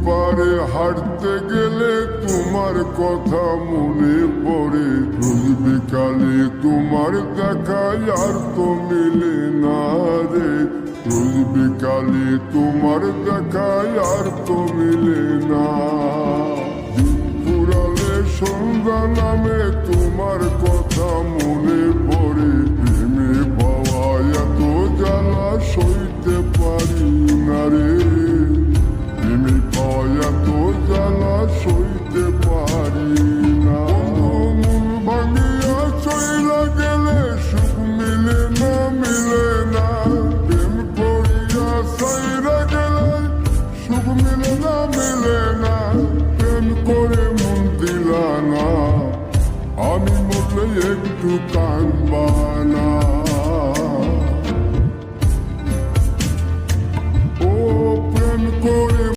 পারে হাঁটতে গেলে তোমার কথা মনে পড়ে, রোজ বিকালে তোমার দেখা আর তো মিলে না রে, রোজ বিকালে তোমার দেখা আর তো মিলে না। দিন ফুরালে সন্ধ্যা নামে তোমার কথা মনে পড়ে, প্রেমে পাওয়া এত জ্বালা সইতে পারি না রে, প্রেমে পাওয়া এত জ্বালা সইতে পারি না। মন ভাঙিয়া চইলা গেলে সুখ মিলে না, মিলে না, প্রেম করিয়া সাইরা গেলে সুখ মিলে না, মিলে না, প্রেম করে মন দিলা না। আমি মরলে একটু কানবা